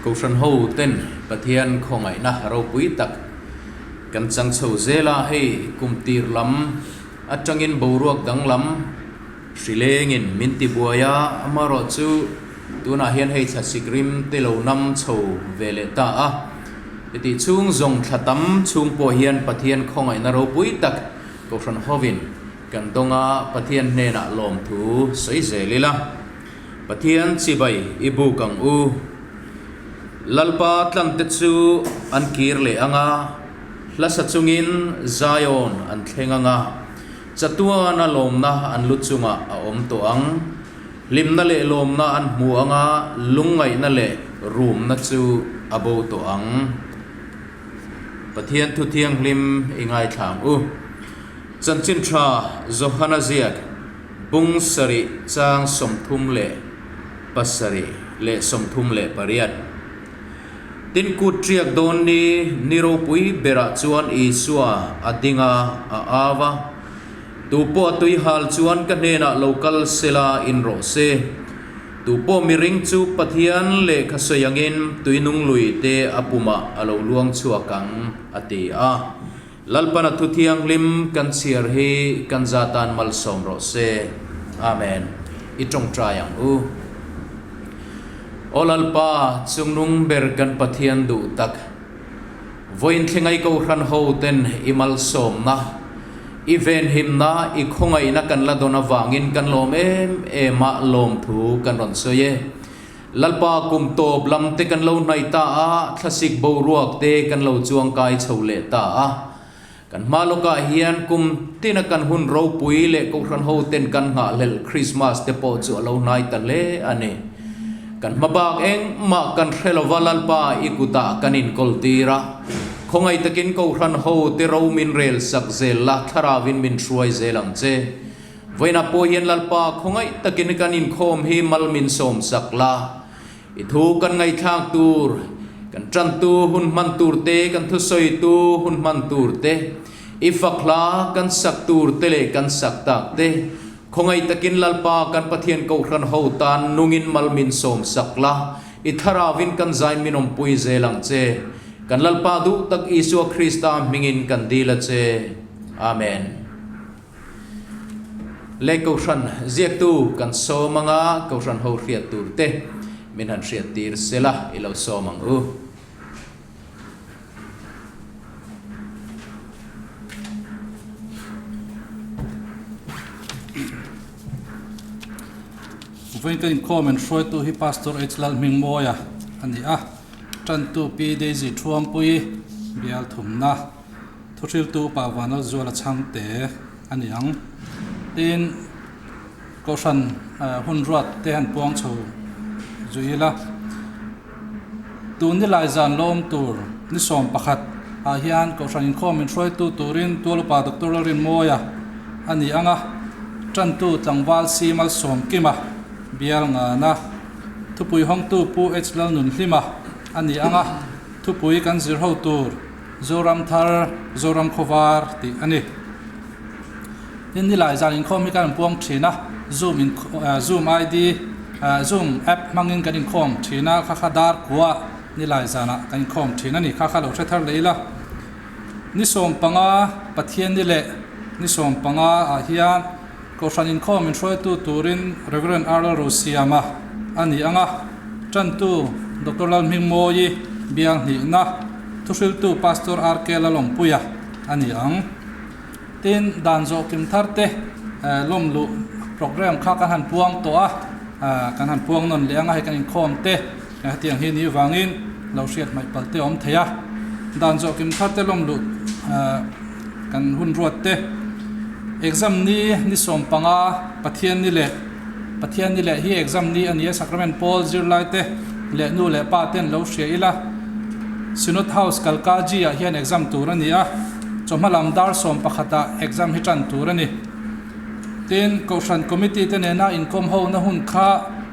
Kohhran ho ten Pathian khongai na Hruaitu tak kan chang chho zela hei kumtir lam atangin boruak dang lam Shrilengin minti buaya amaro chu tuna hian hei thasikrim telo nam chho vele ta a ti chung zong thatam chung po hian Pathian khongai na Hruaitu tak Kohhran hovin kan donga Pathian hne na lom thu sei zelila Pathian chibai ibu kang u lalpa tlamte chu an kir le anga hlasa chungin Zion an thlenganga chatua na lomna an luchunga a om to ang limna le lomna an hmu anga lungai na le room na chu abo to ang Pathian thu thiang lim ingai thang u chanchin tha zohana ziak bung sari chang somthum le pasari le somthum le pariat tin kut triak don ni Hruaitu bera chuan isua adinga a awa tupo tui hal chuan ka hena local sela in ro se tupo miring chu Pathian le khasayangin tuinung lui te apuma alo luang chuakang ati a lalpana thu thiang lim kan chiar hi kan zatan mal som ro se amen itong trayang u olalpa chungnung ber kan Pathian du tak voin thengai Kohhran ho ten imal som na event him na I khongai na kan la dona wangin kan lom ema lom thu kan ron soye lalpa kum top lam te kan lo nai ta a thlasik bo ruak te kan lo chuang kai chhole ta a kan maloka hian kum tina kan hun Hruaitu le Kohhran ho ten kan nga lel Christmas te po chu lo nai ta le ani kan mabak eng ma kan khrelowalalpa ikuta kanin koltira khongai takin Kohhran ho te ro min rel sak zel la tharawin min hruai zelang che voina po hian lalpa khongai takin kan Inkhawm hi mal min som sakla I thu kan ngai thak tur kan Tantu hun man tur te kan Thusawitu hun man tur te I fakla kan sak tur te le kan sak tak te khongai takin lalpa kan Pathian Kohhran ho tan nungin mal min som sakla I tharawin kan zain minom pui zelang che kan lalpa du tak Isu Krista mingin kan dila che amen le Kohhran ziak tu kan so manga Kohhran ho riat tur te min han riat tir sela ilo so mang u Voin kan Inkhawm en Hruaitu hi pastor H Lalhmingmawia ani a Tantu Daisy Thuampuii bial thumna Thusawitu pa Vanlalzuala Chhangte ani ang tin Kohhran hunruat te han puang chho zuila tu ni lai zan lom tur ni som pakhat a hian Kohhran Inkhawm en Hruaitu turin tualpa Dr. Lalhmingmawia ani anga Tantu tlangwal simal som kima bial nga na Thuampuii hong tu pu H lal nun hlima ani anga Thuampuii kan zir ho tur zoram thar zoram khovar ti ani tin ni lai zan Inkhawm kan puang thina zoom id zoom app mangin kan Inkhawm thina kha dar kwa ni lai zana kan Inkhawm thina ni kha lo thar leila ni som panga Pathian ni le ni som panga a hian Kohhran Inkhawm en Hruaitu turin Rev H ani anga Tantu Dr. Lalhmingmawia biang ni na Thusawitu pastor RK Lalhmingmawia ani ang tin danzo kim tharte lomlu program kha kan han puang to a kan han puang non le anga kan Inkhawm te tiang hi ni wangin lo hriat mai palte om theya danzo kim tharte lomlu kan hun ruat te exam ni som panga Pathian ni le hi exam ni ania sacrament Paul zirlai te le nu le pa ten lo hria ila Synod House Kalkaji a hian exam tur ania chomhalam dar som pakhata exam hi tan tur ani tin Kohhran committee te nena Inkhawm ho na hun kha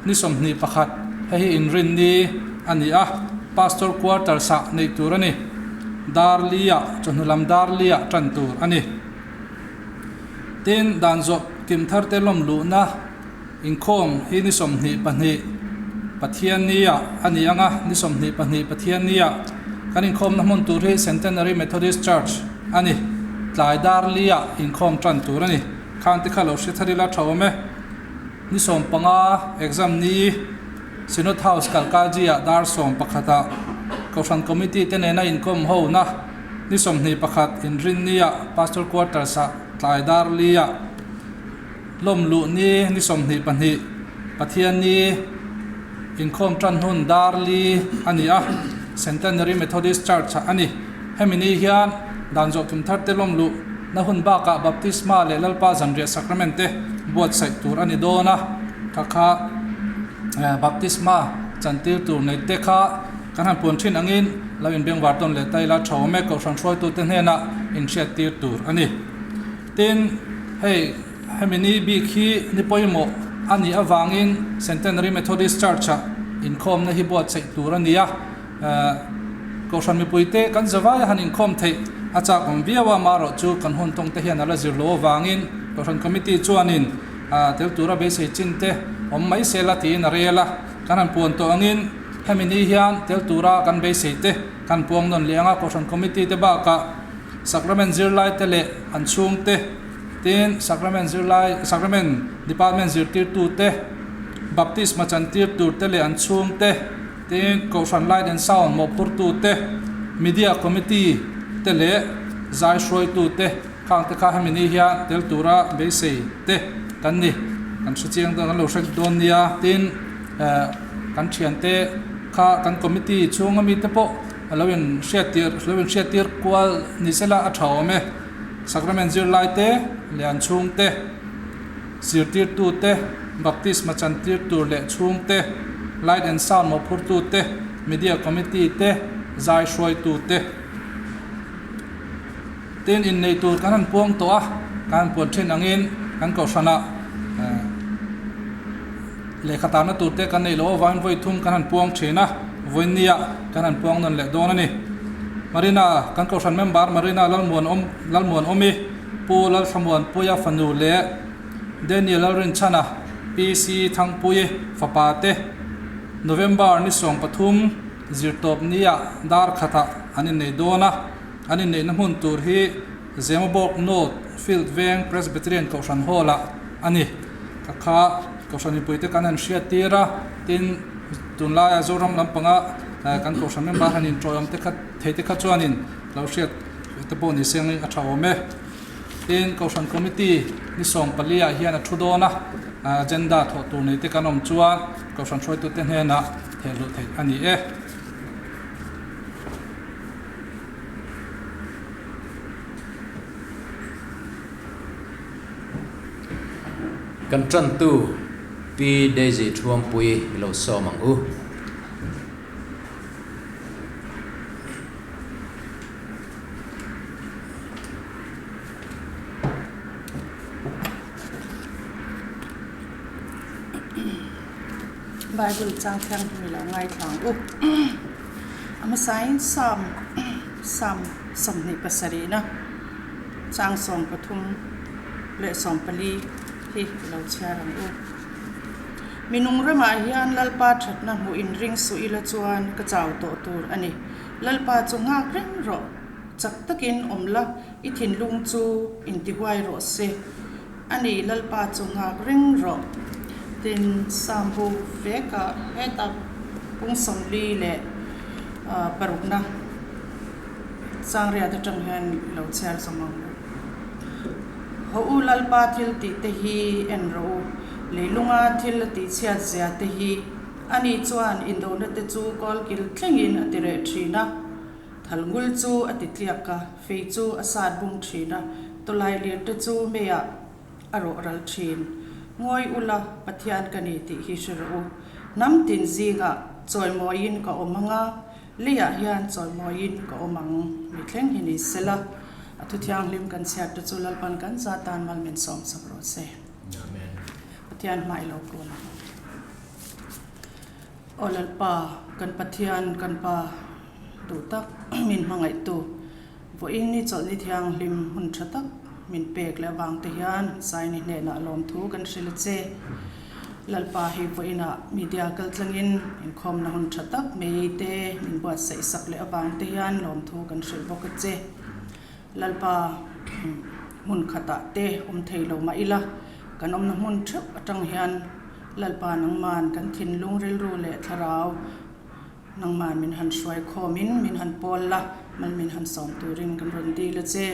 ni som ni pakhat hi inrin ni ania pastor quarter sa nei tur ani darlia chonhulam darlia tan tur ani tin danzo kim tharte lom lu na Inkhawm hi ni som ni pani Pathian nia ani anga ni somni pani Pathian nia kan Inkhawm na mun tur hi Centenary Methodist Church ani tlai dar lia Inkhawm Tantu ani Chhangte khalo shitharila thawme ni som panga exam ni Synod House Kalkajia dar som pakhata Kohhran committee tenena Inkhawm ho na ni somni pakhat in rin nia pastor quarter sa tlai dar lia lomlu ni somni pani Pathian ni Inkhawm Tanhun darli ani a Centenary Methodist Church ani hemini hian danjo tum tharte lomlu na hun ba ka baptisma le lalpa zanria sacramente buat sai tur ani dona kakha baptisma chantir tur nei te kha kan pon thin angin lawin beng warton le taila thawme ko san Hruaitu te hena in tir tur ani tin hey hemini bi khi ni poimo ani awangin Centenary Methodist Church Inkhawm na hi buat sai tur ania Kohhran mi puite kan zawaya han Inkhawm thei acha kom viawa maro chu kan hun tong te hian ala zirlo wangin Kohhran committee chuanin tel tura be sei chinte om mai sela ti na rela kan puan to angin hemini hian tel tura kan be sei te kan puang non lenga Kohhran committee te ba ka sacrament zirlai te le an chung te tin sacrament department zirtir tu te baptisma chantir tur te le an chung te tin Kohhran light and sound mo pur tu te media committee te le zai Hruaitu te Chhangte kha hemini hian tel tura be sei te kan ni kan chiang don lo sek don nia tin kan thian te kha kan committee chung ami te po lawin shetir kwal ni sela a thawme sacrament zirlai te le an chung te zirtir tu te baptisma chantir tur le chung te light and sound mo phur tu te media committee te zai Hruaitu te tin in nei tur kan puang to a kan pon thin angin kan Kohhrana le khatana tur te kan nei lo wan voi thum kan puang thina voinia kan puang non le don ani marina kan Kohhran member marina lalmuan omi pu Lalhmingmawia fanu le Daniel rin chana PC Thuampuii fapate November ni song pathum zirtop nia dar khata anin nei dona anin nei namun tur hi Zemabok North Field Veng Presbyterian Kohhran hola ani kakha Kohhran ni puite kanan shia tira tin tunlaya zoram lampanga kan Kohhran member hanin troyam te khat theite kha chuanin lo shia te bo ni sengi athawme tin Kohhran committee ni song palia hian a thudona agenda tho tur nei te kanom chuan Kohhran Hruaitu te hena thelu thei ani e kan Tantu pi Daisy Thuampuii lo so mangu Bible chang thang mi lo ngai thang u ama sain sam somni pasarina chang som pathum le som pali hi lo charang u minung rama hian lalpa thatna mu in ring su ila chuan ka chaw to tur ani lalpa chunga reng ro chak takin omla ithin lung chu in ti huai ro se ani lalpa chunga reng ro tin sambu veka heta pung somli le parukna sangria ta tang han lo char samang ho lalpa thil ti te hi en ro le lunga thil ti chia zia te hi ani chuan indona te chu kol kil thlengin atire thina thalngul chu atitliaka fei chu asat bung thina tolai lir te chu meya aro ral thin ngoi ula Pathian kani ti hi shiru nam tin zinga choi moin ka omanga lia hian choi moin ka omang mi thleng hini sela atu thiang lim kan sia tu chulal pan kan za tan mal men som sabro se amen Pathian mai lo ko olal pa kan Pathian kan pa tu tak min mangai tu vo in ni chol ni thiang lim hun thatak min pek le wang te hian sai ni ne na lom thu kan hril che lalpa hi voina media kaltlangin Inkhawm na hun thatak meite min buat sa isak le abang te yan lom thu kan hril bawk a che lalpa mun khata te theilo ma ila kan na mun thep atang hian lalpa nang man kan thin lung ril ru le tharau nang man min han hruai khomin min han pol la man min han som turin kan ron di la che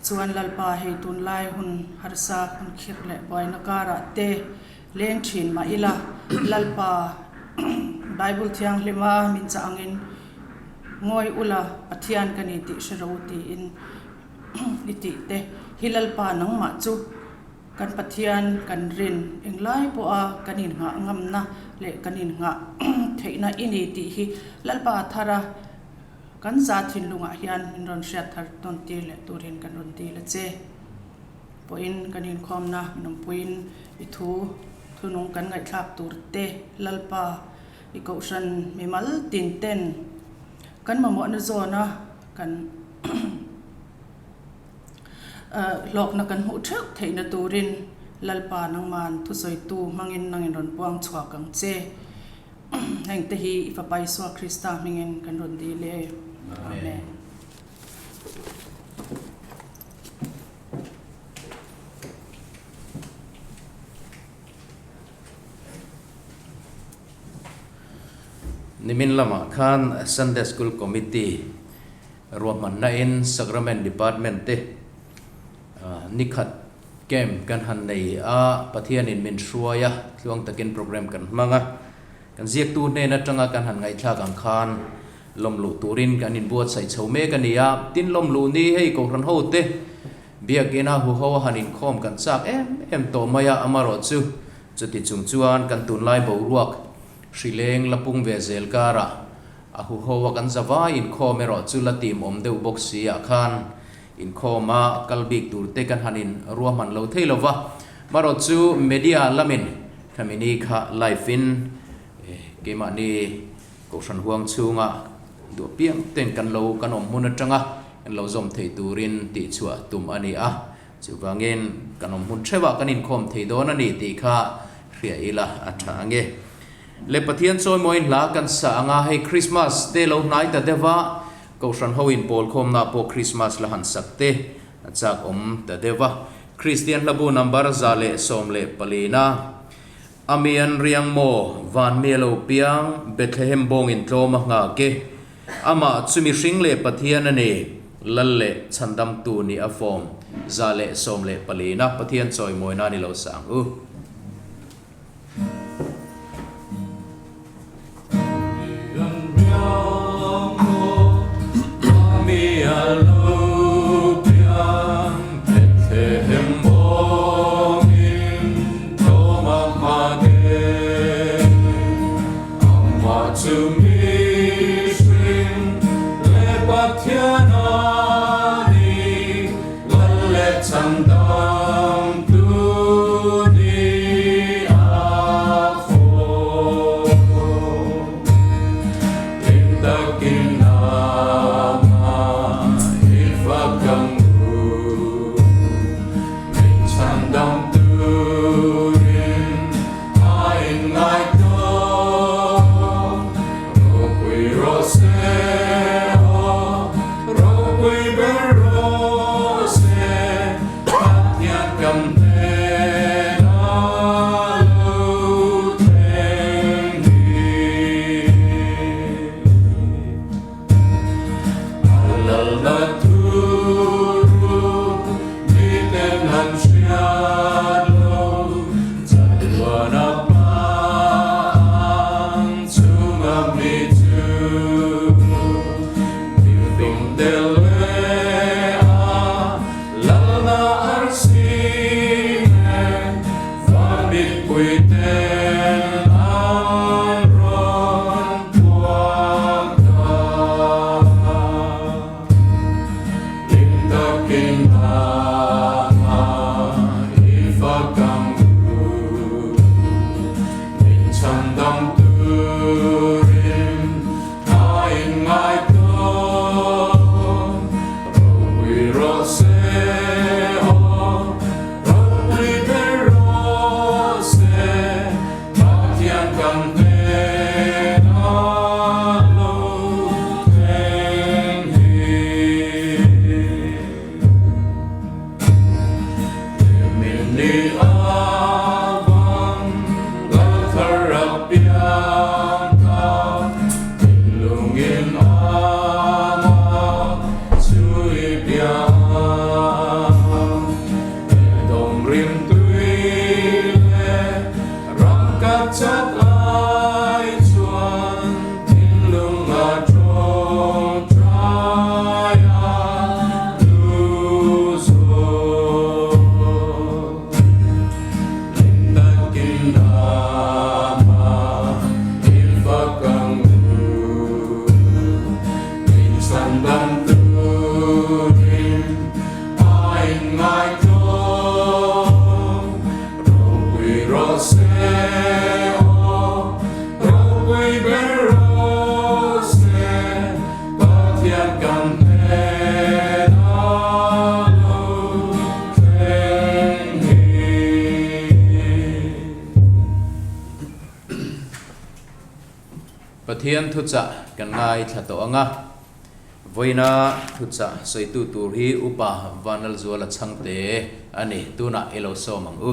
chuan lalpa hei tun lai hun harsa hun khir le boina kara te leng thin ma ila lalpa Bible thiang lema min cha angin ngoi ula Pathian kani ti Hruaitu in iti te hilalpa nang ma chu kan Pathian kan rin englai po a kanin nga ngam na le kanin nga theina ini ti hi lalpa thara kan za thin lunga hian min ron hriat thar ton ti le turin kan ron ti le che poin kanin khom na minum puin I thu thunung kan ngai thlak tur te lalpa I Kohhran mimal tin ten kan mamo na zona kan lok na kan hu thek theina turin lalpa nang man Thusawitu mangin nangin ron puang chwa kang che Chhangte hi ifapai swa Krista mingin kan ron di le amen Nimin lama khan Sunday School Committee ruaman na in Sacrament Department te nikhat kem kan han nei a Pathian in min hruaia tluang takin program kan manga kan ziak tu ne na tanga kan han ngai thla kan khan lomlu turin kan in buat sai chhome kan ia tin lomlu ni hei Kohhran ho te Biak ina hu ho han Inkhawm kan sak em to maya amaro chu chuti chungchuan kan tun lai bo ruak Shileng lapung ve zel kara ahu ho kan zawa Inkhawm ero chu la tim om deu boxi a khan Inkhawm a kalbik tur te kan hanin ruaman lo theilova maro chu media lamin kamini kha live in kema ni Kohhran huang chunga do piang ten kan lo kan om mun atanga kan lo zom thei turin ti chua tum ani a chuwangin kan om mun thewa kan Inkhawm thei don ani ti kha hria ila athange le Pathian choi moin la kan sa anga hei Christmas te lo nai ta dewa Kohhran ho in pol khom na po Christmas la han sakte achak om ta dewa Christian labu number zale somle palina amian riang mo van melo piang Bethlehem bong in tloma nga ke ama chumi hring le Pathian ani lalle chandam tu ni afom zale somle palina Pathian choi moina ni lo sang u Pathian thucha kan ngai thato anga voina thucha soitu turhi upa Vanlalzuala Chhangte ani tuna elo somang u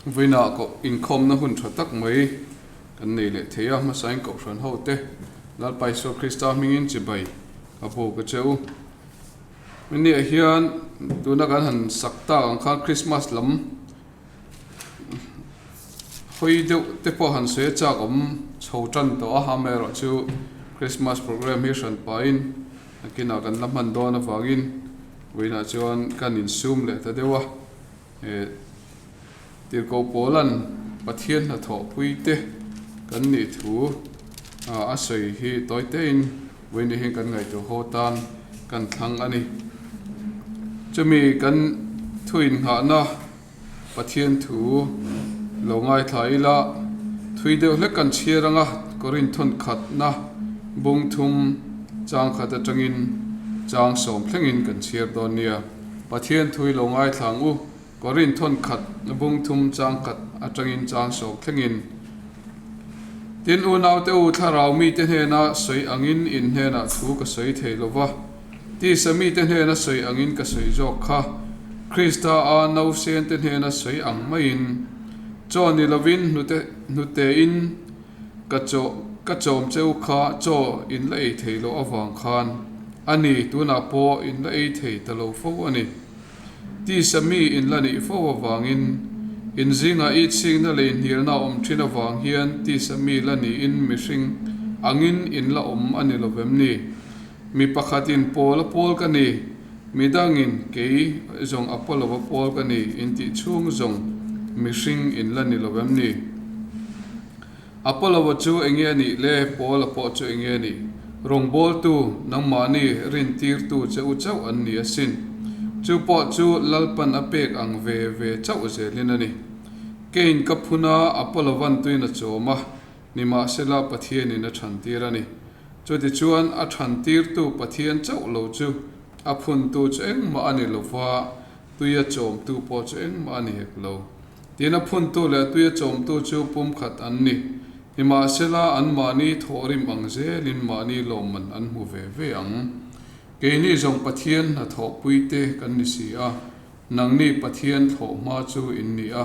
voina ko Inkhawm na hun thatak mai kan nei le theya ma sain Kohhran hote lal paiso Krista mingin chibai apo ka cheu mini hian tuna kan han sakta ang kha Christmas lam hoi deuh te po han se cha om chho tran to a ha me ro chu Christmas program hi san pain akina kan lam han do na wangin voina chuan kan in zoom le ta dewa tir ko polan Pathian na Thuampuii te kan ni thu a sei hi toite in voini hi kan ngai to hotan kan thang ani chumi kan thuin ha na Pathian thu lo ngai thai la thui deuh le kan chhiranga korin thon khat na bung thum chang khat atangin chang som thlengin kan chhir don nia Pathian thui lo ngai thlang u korin thon khat bung thum chang khat atangin chang som thlengin tin u nau te u tharau mi te hena soi angin in hena thu ka soi theilowa ti sami te hena soi angin ka soi jok kha Krista a no sen te hena soi ang main Johnny Lovin nute in ka chom cheu kha cho in lei theilo awang khan ani tuna po in lei thei talo fo ani ti sami in lani fo awangin in zinga I sing na lein hir na thina wang hian ti sami lani in mishing angin in la ani lovem ni mi pakhatin pol ka ni midangin kei zong apolo pol ka ni in ti chung zong mishing in lani lovem ni apolo chu enge ni le pol po chu enge ni rong bol tu nang mani rin tir tu cheu chau an ni asin chu po chu lalpan apek ang ve chau ze linani kein kaphuna apolo wan tuina choma nima sela Pathian in a Chhantirani choti chuan a Chhantir tu Pathian chau lo chu aphun tu cheng ma ani lova tuya chom tu po cheng ma ani hek lo tina phun tu le tuya chom tu chu pum khat anni nima sela an mani thorim ang ze lin mani loman an mu ve ang keini jong Pathian na Thuampuii te kan ni si a nangni Pathian thoma chu in ni a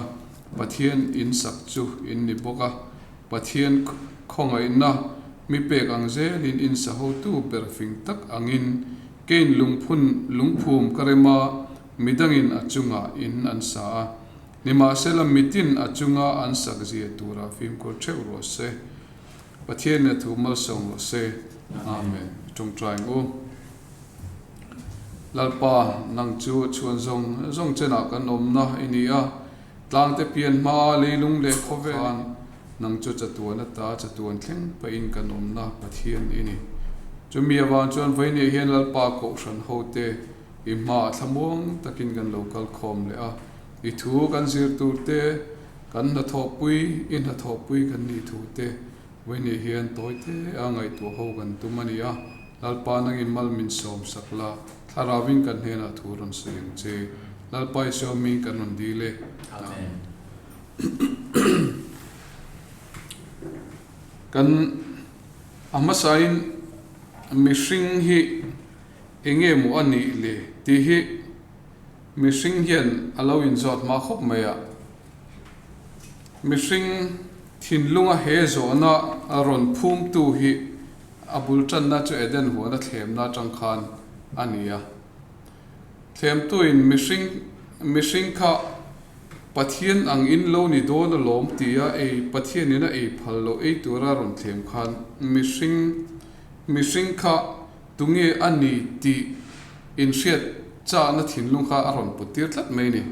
Pathian in sak chu in ni boka Pathian khongai na mi pek ang ze lin in sa ho tu perfing tak angin kein lungphum karema midangin achunga in an sa nima sela mitin achunga an sak zia tura film ko cheu se Pathian na thu mal song lo se amen tung trying o lalpa nang chu chuan zong chena kan omna inia tlang te pian ma leilung le khovean nang chu chatuan ta chatuan thleng pa in kan omna Pathian ini chumi awan chuan voini hian lalpa Kohhran hote I ma thamong takin kan local khom le a I thu kan zir tur te kan na Thuampuii in na Thuampuii kan ni thu te voini hian toite angai tu ho kan tumani a lalpa nangin malmin som sakla tharawin kan hena thuron seng che lalpai somi kan on dile amen kan amasain mishing hi enge mu ani le ti hi mishing hian alawin zot ma khop maya mishing thinlunga he zona aron phum tu hi abul chan na chu eden ho na thlem na tang khan ania thlem tu in mishing kha Pathian ang in lo ni do na lom tia e Pathian ina e phallo e tura ron thlem khan mishing kha tunge ani ti in shet cha na thinlung kha aron putir tlat mai ni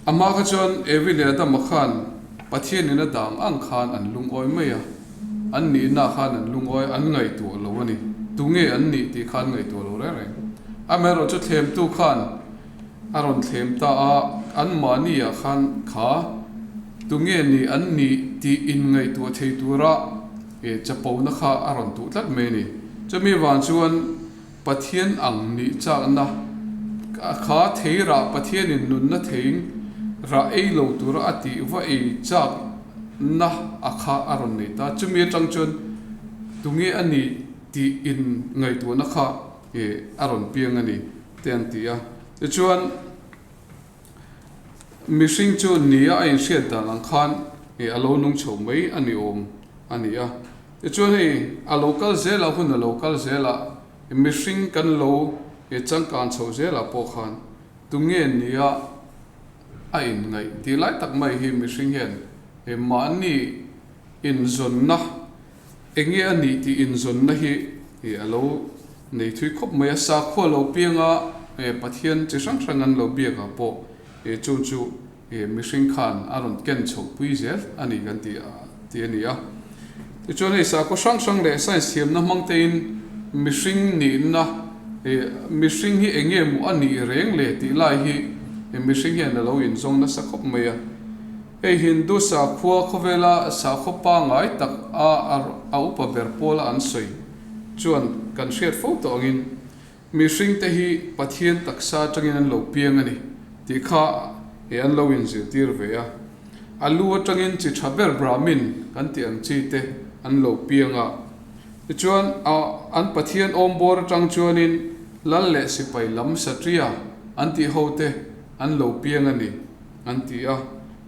ama kha chon evile da makhan Pathian ina dang ang khan an lung oi mai a an ni na khan an lung oi an ngai tu lo ani tunge an ni ti khan ngai tu lo re amero chu thlem tu khan aron thlem ta a an mani a khan kha tunge ni an ni ti in ngai tu thei tura e chapo na kha aron tu tlat mai ni chumi wan chuan Pathian ang ni cha na kha theira Pathian in nun na theing ra ei lo tur ati va ei chak na akha aron nei ta chumi atang chon tungi ani ti in ngai tu na kha aron piang ani ten tia chuan mishing chu nia a in hriat dan ang khan alo nung chho mai ani om ani a chuan hei a local zela hun a local zela mishing kan lo chang kan chho zela po khan tunge nia a in ngai ti lai tak mai hi mishing hen ma ni in zon na enge ani ti in zon na hi alo nei thui khop mai sa kho lo pianga pathian chi sang sang an lo biaka po chu chu mishing khan aron ken chho pui zel ani kan ti ani a ti chon ei sa ko sang sang le sai siam na mang te in mishing ni na mishing hi enge mu ani reng le ti lai hi mishing hi na lo in zong na sa khop mai a hindu sa khua khovela sa khopa ngai tak a upa berpola an soi chuan kan hriat photo angin mishing te hi pathian taksa tangin an lo piang ani ti kha an lo in zir tir ve a alu atangin chi thaber brahmin kan ti ang chi te an lo pianga chuan an pathian om bor tang chuanin lal le sipai lam satria an ti hote an lo piang ani an ti a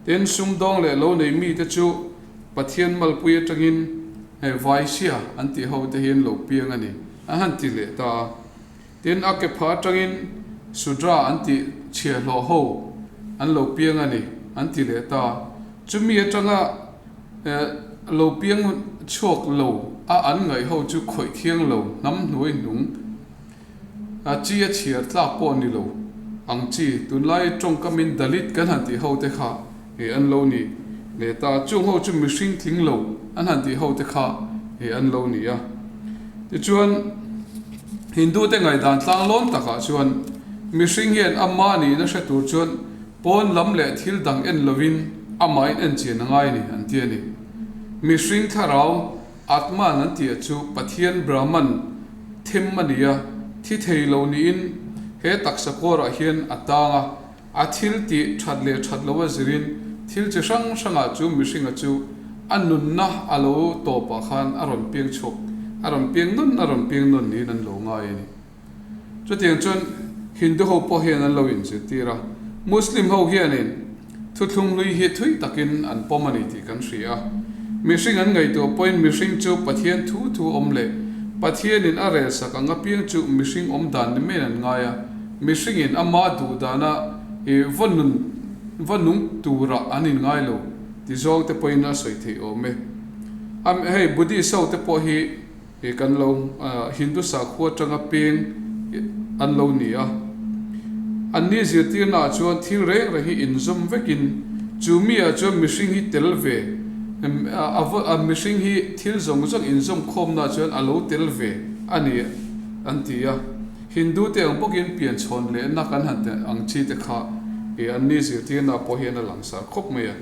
ten sum dong le lo nei mi te chu pathian malpui atangin vaisia an ti hote hin lo piang ani a han ti le ta ten ake pha tangin sudra an ti chia lo ho an lo piang ani an ti le ta chumi atanga lo piang chok lo an ngai ho chu khoi thiang lo nam hnoi nung a chi a chia tla po ni lo ang chi tun lai tong kamin dalit kan han ti ho te kha an lo ni le ta chung ho chu mishing thing lo an han ti ho te kha an lo ni a ti chuan hindu te ngai dan tlang lon taka chuan mishing hian amma ni na hre tur chuan pon lam le thil dang en lovin amain en chen ngai ni an ti ani mishing tharau atma nan ti chu pathian brahman them mania thi thei lo ni in he taksa kora hian atanga a thil ti that lo zirin thil chi sang sanga chu mishing a chu anun na alo to pa khan aron piang chok aron piang nun ni nan lo ngai ni chu tiang chun hindu ho po hian an lo in chi tira muslim ho hian in thu thlung lui hi thui takin an pomani ti kan hria mishing an ngai to point mishing chu pathian thu om le pathian in are sakanga piang chu mishing om dan ni men an ngaya mishing in ama du dana vanung tura anin ngai lo ti zong te point na soi thei o me hey budi so te po hi kan lo hindu sa kho tanga peng an lo ni a an ni zir tir na chuan thil re hi in zum vekin chumi a chuan mishing hi tel ve a mishing hi thil zong in zum khom na chuan alo tel ve ani an ti a hindu te ang bokin pian chon le na kan han te ang chi te kha an ni zir tir na po hian a lang sa khop me a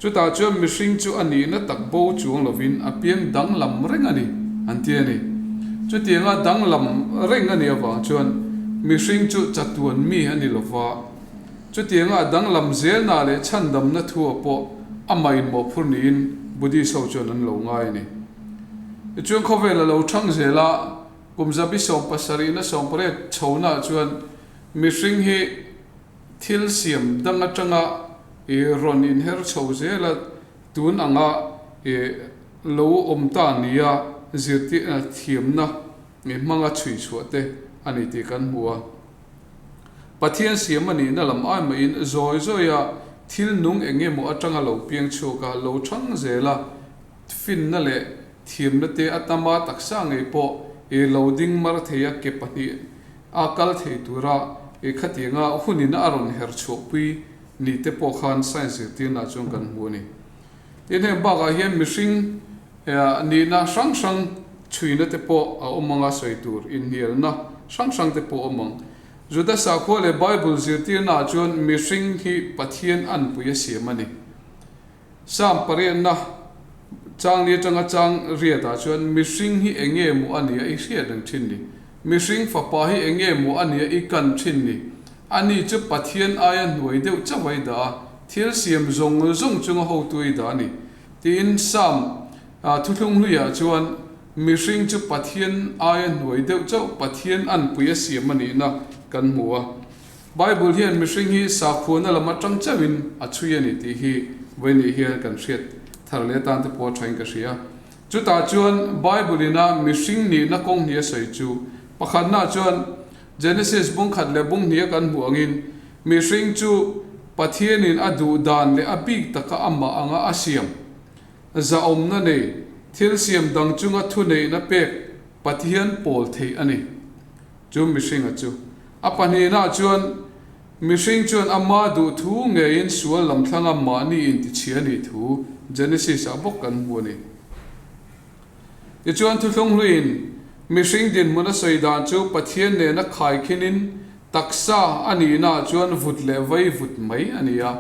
chu ta chuan mishing chu ani na tak bo chuang lovin a piang dang lam reng ani an ti ani chu tianga dang lam reng ani awa chuan mishing chu chatuan mi ani lova chu tianga dang lam zel na le chan dam na thu po amai mo phurni in budi so chuan an lo ngai ni chuan khovela lo thang zela kumzabi som pasari na som pare chhona chuan mishing hi thil siam dang atanga ron in her chho zela tun anga lo omta nia zirti thiam na manga chui chuate ani ti kan hua pathian siam ani na lam ai ma in zoya thil nung enge mo atanga lo piang chuka lo thang zela fin na le thiam na te atama taksa ngai po loading mar theya ke pani akal thei tura khatinga hunina aron her chu pui ni te po khan science ti na chung kan hu ni tin he ba ga hian mishing ni na sang chuina te po omanga soitur in hial na sang te po omang juda sa kho le bible zirti na chon mishing hi pathian an puya siamani sam pare na chang ni chang ria ta chon mishing hi enge mu ani a hria dang thin ni mishing fa pa hi enge mu ani a kan thin ni ani chu pathian ayan nuai deuh chawai da thil siam zong chunga ho tui da ni tin sam thuthung hluia chuan mihring chu Pathian ayan hnuai deuh chau Pathian an puya siam ani na kan hmua Bible hian mihring hi sakhuna lama tangchawin a chui ani ti hi veni hian kan hriat thar le tan te po thain ka hria chuta chuan Bible ina mihring ni na kong hnia sei chu pakhat na chuan Genesis bung khat le bung hnia kan hmuangin mihring chu Pathian in adu dan le abik taka amma anga asiam za omna nei thil siam dang chunga thu nei na pek Pathian pol thei ani chu mihring a chu apani na chuan mihring chuan amma du thu nge in sual lam thlanga ma ni in ti chiani thu Genesis a bok kan hmu ni ti chuan thu thlong hluin mihring din muna soidan chu Pathian ne na khai khinin taksa ani na chuan vut le vai vut mai ania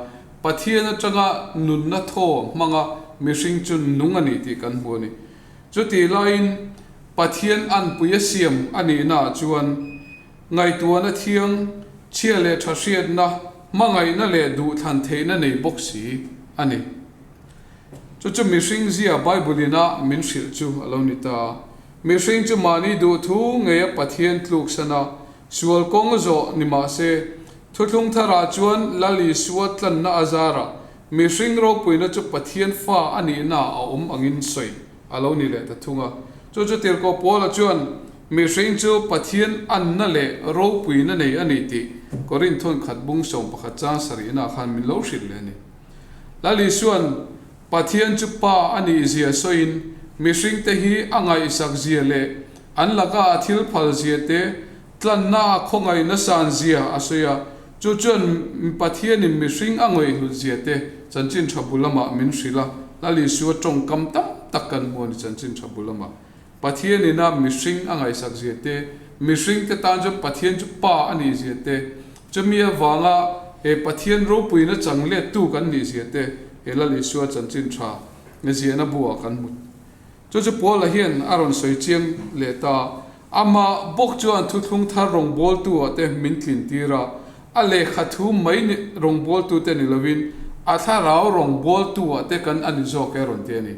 Pathian atanga nun na tho manga mihring chun nung ani ti kan hmu ni chu ti lain Pathian an puya siam ani na chuan ngai tuana thiang chia le thasiat na mangai na le du than theina nei boxi ani chu mihring zia Bible ina min hril chu alonita mihring chu mani du thu nge Pathian tluk sana sual kong zo nima se thuthung thara chuan lali suat tlan na azara mihring ro puina chu Pathian fa ani na a angin soi aloni le ta thunga chu tir ko pola chuan mihring chu Pathian an na le ro puina nei ani ti korin thon khat bung som pakhat cha sari na khan min lo hril le ni lali suan Pathian chu pa ani zia soin mihring te hi angai sak zia le an laka thil phal zia te tlan na khongai na san zia asoya chu chuan Pathian in mihring angoi hu zia te chanchin thabulama min hrila lali suwa tong kam tam takkan mon chanchin thabulama Pathian ina mihring angai sak zia te mihring te tan chu Pathian chu pa ani zia te chumia wanga e Pathian ro puina changle tu kan ni zia te elali suwa chanchin tha nge zia na buwa kan mut chu pola hian aron soi chiang le ta ama bok chuan thuthung thar rong bol tu ate min thlin tira ale khathu mai ni rong bol tu te ni lovin atha rao rong bol tu ate kan ani zo ke ron te ni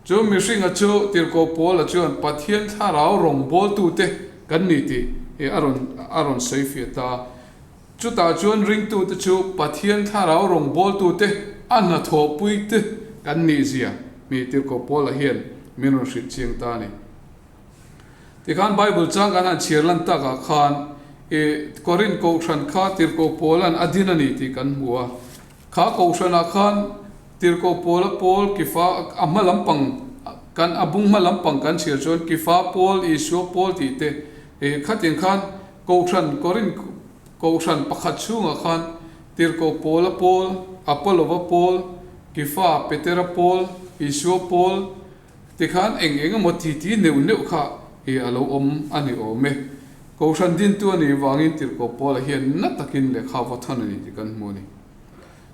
chu mihring a chu tirko pol a chuan Pathian tha rao rong bol tu te kan ni ti e aron soi fi ta chu ta chuan ring tu te chu Pathian tha rao rong bol tu te an na tho pui te kan ni zia mi tirko pol a hian min ron hrit chiang ta ni ti khan Bible chang kan chirlan ta ka khan e korin Kohhran kha tirko polan adinani ti kan hua kha Kohhran khan tirko pol kifa amma lampang kan abung ma lampang kan chir chon kifa pol isu pol ti te e khatin khan Kohhran korin Kohhran pakhat chunga khan tirko pol apolova pol kifa petera pol isu pol ti khan eng moti ti neu kha e alo ani ome Kohhran din tu ani wangin tirko pol hian na takin le khawa than ani ti kan hmu ni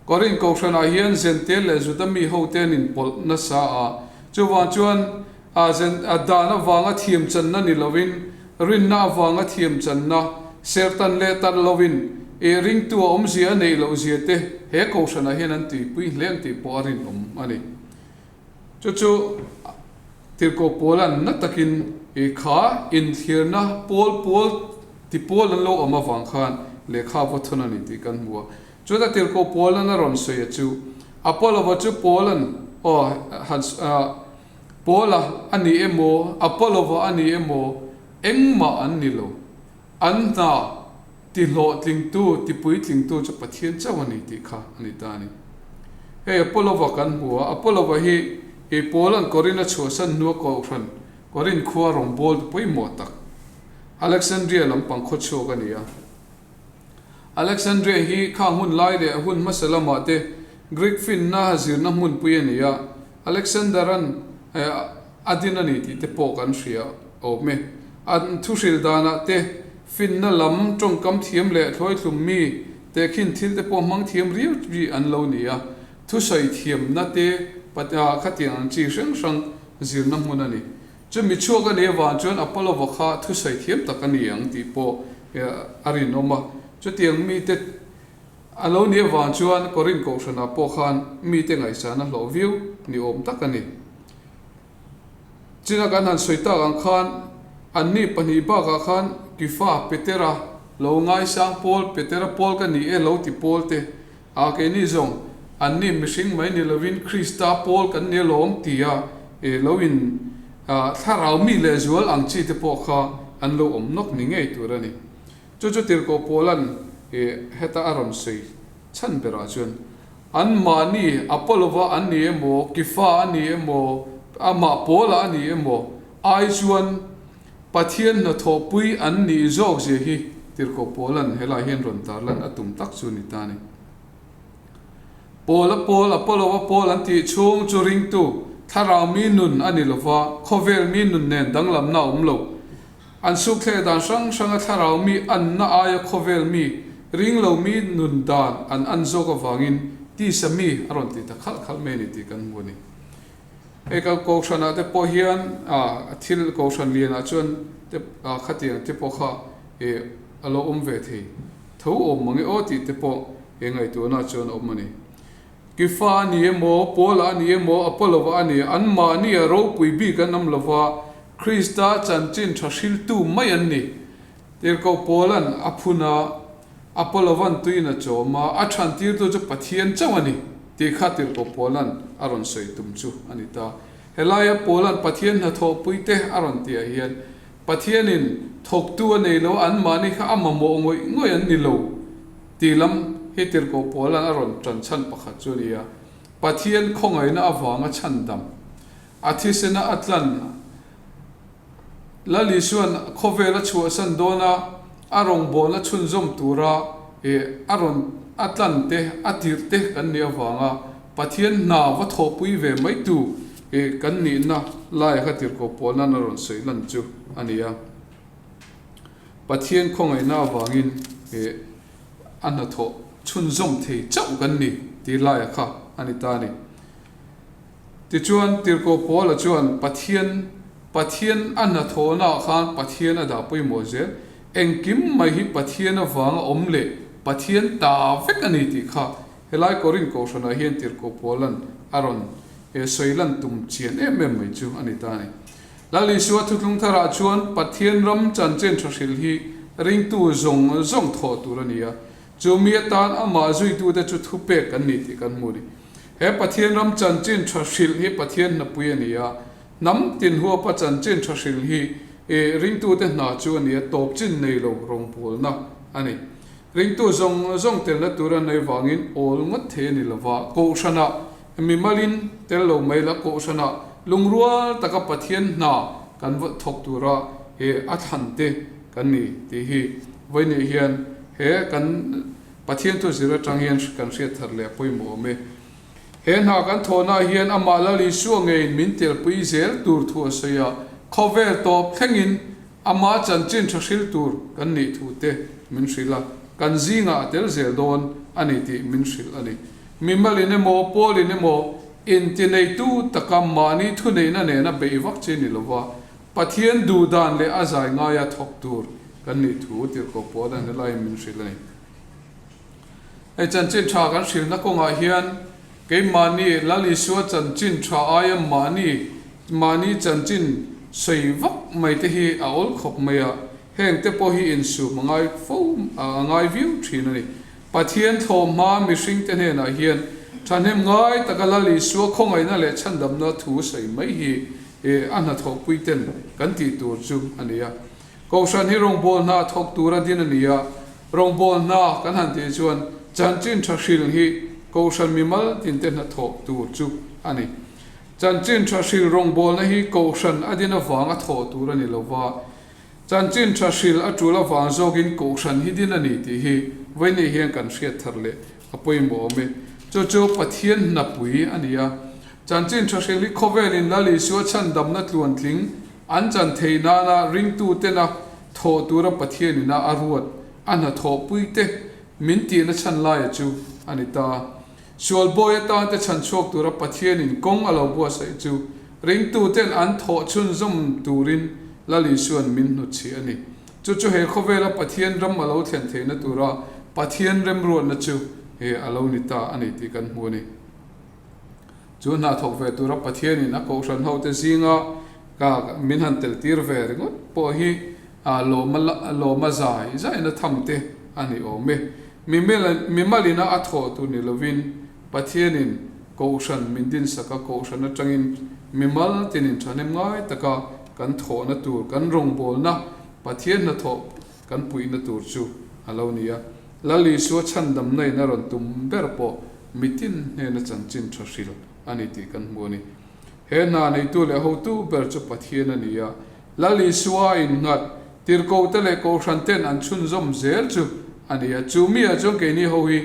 korin Kohhran a hian zentel le zutami hoten in pol na sa a chuwan a zen adana wanga thiam chan na ni lovin rin na wanga thiam chan na sertan le tan lovin e ring tu om zia nei lo zia te he Kohhran a hian an ti pui hleng ti po arin ani chu tirko polan na takin e kha in thirna pol ti pol an lo ama wang khan le kha wa thona ni ti kan hua chu da tirko polan a ron soya chu apollo wa chu polan o hans pola ani emo apollo wa ani emo engma an ni lo an na ti lo tling tu ti pui tling tu chu Pathian chawani ti kha ani ta ni he apollo wa kan hua apollo wa hi e polan korina chosan nu Kohhran korin khuwa rong bol pui mo tak Alexandria lampang khocho ka niya Alexandria hi kha hun lai le hun masalama te Greek fin na hazir na mun pui niya Alexanderan adinani ti te po kan ria o me an thusil dana te fin na lam tong kam thiam le thloi thlum mi te khin thil te po mang thiam riu ri an lo niya thu soi thiam na te pata khatiang chi sang zir na mun ani chu mi chu ka ne wa chuan apollo wa kha thu sai thiam takani ang ti po arin oma chu tiang mi te alo ni van chuan korin ko shana po khan mi te ngai sana lo view ni om takani china kan han soita ang khan anni pani ba ka khan kifa petera lo ngai sang pol petera pol ka ni e lo ti pol te a ke ni zong anni mishing mai ni lovin krista pol kan ni lom tia e lovin tharau mi le zual ang chi te po kha an lo om nok ni ngei turani chu tir ko polan e heta aron sei chan bera chuan an mani apolova an ni emo kifa an ni emo ama pola an ni emo ai chuan pathian na thopui an ni zok je hi tir ko polan hela hian ron tar lan atum tak chu ni tani pola apolova polan ti chung chu ring tu tharau mi nun ani lova khovel mi nun nen danglam na umlo an sukle dan sang tharau mi an na aya khovel mi ring lo mi nun dan an anzo ka wangin ti sami aron ti ta khal meni ti kan muni eka Kohhran te po hian thil Kohhran lian chuan te khatiang te po kha e alo ve thei tho om mangi o ti te po e ngai tu na chuan om mani kifa ni emo pola ni emo apolova ani an ma ni ro pui bi kan nam lova krista chanchin thashil tu mai an ni tir ko polan aphuna apolovan tuina choma athan tir tu pathian chawani ti khatir ko polan aron soi tum chu anita helaya polan pathian na tho puite aron ti hian pathianin thok tu nei lo an mani kha amamo ngoi an ni lo tilam hitir ko polan aron chanchan pakha chunia pathian khongai na awanga chandam athisena atlan lali suan khovela chu san dona arong bona chunzom tura e aron atlante atirte kan ni awanga pathian na wa thopui ve mai tu e kan ni na lai khatir ko polna na ron sei lan chu ania pathian khongai na awangin e anna tho chunzom thei chau kan ni ti lai kha anita ni ti chuan tir ko pola chuan pathian anna tho na khan pathian ada pui mo je engkim mai hi pathian awanga omle pathian ta vek ani ti kha helai korin ko shana hian tir ko polan aron e soilan tum chian em mai chu ani ta ni lali suwa thutlung thara chuan pathian ram chanchen thashil hi ring tu zong tho turania chumia tan ama zui tu de chu thupe kan ni ti kan muri he pathian ram chanchen thashil hi pathian na pui ania nam tin huwa pa chanchen thashil hi e ring tu te na chu ani top chin nei lo rong pol na ani ring tu zong tel na turan nei wangin ol ngot the ni lova Kohhran mi malin tel lo mai la Kohhran lungrual taka pathian na kan wa thok tura e Chhangte kan ni ti hi voini hian he kan pathian tu zira changhian kan sia thar le poimo me he na kan thona hian amala li suangei min tel pui zel tur thu asaya khovel top thengin ama chanchin thashil tur kan ni thu te min sila kan zinga tel zel don ani ti min sil ani mimaline mo poline mo intinei tu takamani thu nei na ne na beivak che ni lova pathian du dan le azai nga ya thok tur kan ni thu tir ko podan lai min sil ani ai chanchin tha kan sil na ko nga hian ke mani lali suwa chanchin tha aya mani chanchin sei vak mai te hi aol khop maya heng te po hi in su mangai fo ngai view thin ani pathian thoma mishing te ne na hian thanem ngai takalali su khongai na le chandam na thu sei mai hi e anha thok puiten kan ti tur chu ania Kohhran hi rongbol na thok tura din ania rongbol na kan han ti chuan chanchin thashil hi Kohhran mimal tin te na thok tur chu ani chanchin thashil rongbol na hi Kohhran adina wanga tho tur ani lova chanchin thashil atula wang zogin Kohhran hi din ani ti hi voini hian kan hriat tharle apoimo me chu pathian na pui ania chanchin thashil hi khovelin lali suwa chandam na tluan tling an chan theina na ring tu te na tho tura pathian ina aruat ana tho pui te min ti na chan lai chu anita sual boy ta te chan chok tura pathian in kong alo bo sai chu ring tu ten an tho chun zum turin lali suan min nu chi ani chu he khovela pathian ram alo thlen theina tura pathian rem ro na chu he alo ni ta ani ti kan mu ni chu na thok ve tu ra Pathian in a Kohhran ho te zinga ka min han tel tir ve ringot po hi a lo ma zai na Chhangte ani o me mi malina a tho tu ni lovin Pathian in Kohhran min din saka Kohhran atangin mi mal tinin thanem ngai taka kan tho na tur kan rong bol na Pathian na tho kan pui na tur chu alo nia lali su chandam nei na ron tum ber po mitin he na chanchin thashil ani ti kan mu ni he na nei tu le ho tu ber chu Pathian ania lali suwa in ngat tir ko te le Kohhran ten an chun zom zel chu ania chu mi a jong ke ni ho hi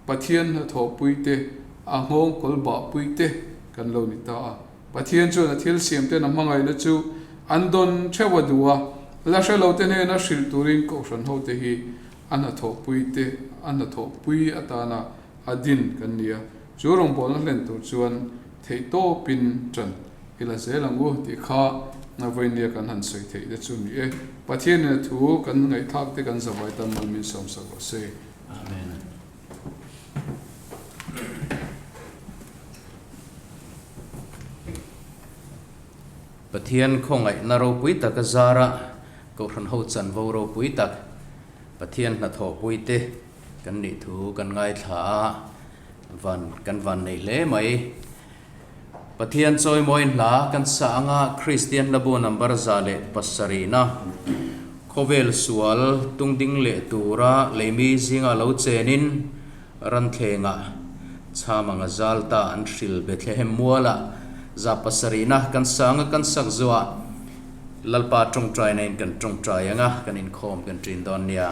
Pathian na tho pui te a ngong kol ba pui te kan lo ni ta Pathian chu na thil siam te na mangai na chu andon chewadua la shelo te ne na shil turin Kohhran ho te hi ana tho pui te ana tho pui atana adin kan nia churong bol na len tur chuan thei to pin tran ila zelangu ti kha na voinia kan han sei thei de chu ni e Pathian na thu kan ngai thak te kan zawai tan mal min som sa ko se Amen. Pathian khongai na ro pui tak zara Kohhran ho chan vo ro pui tak Pathian na tho pui te kan ni thu kan ngai tha van nei le mai Pathian choi moin la kan sa anga Christian na bo number zale pasarina khovel sual tungding le tura leimi zinga lo chenin ran thenga chamanga zalta an hril Bethlehem muala za pasarina kan sanga kan sak zuwa lalpa trong trai nei kan trong trai anga kan Inkhawm kan trin don nia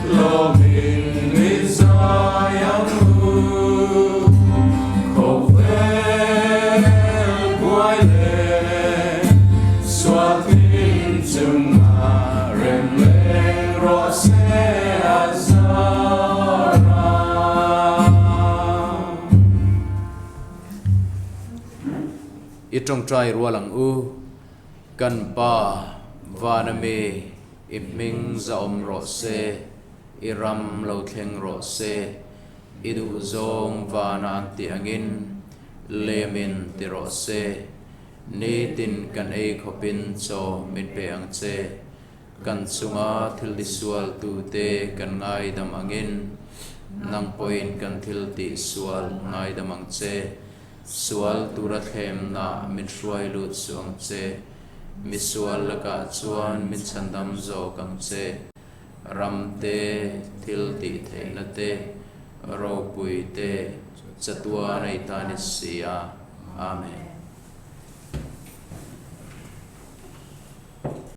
Love trong trai rualang u kan pa vaname iming zaom ro se iram lo thleng ro se idu zong vana ti angin lemin ti ro se ni tin kan ei khopin cho min pe ang che kan chunga thil disual tu te kan ngai dam angin nang point kan thil ti sual ngai dam ang che sual tura them na min hruai lut suang che mi sual laka chuan min chandam zo kang che ram te thil ti theina te ro pui te chatua nei ta ni sia amen.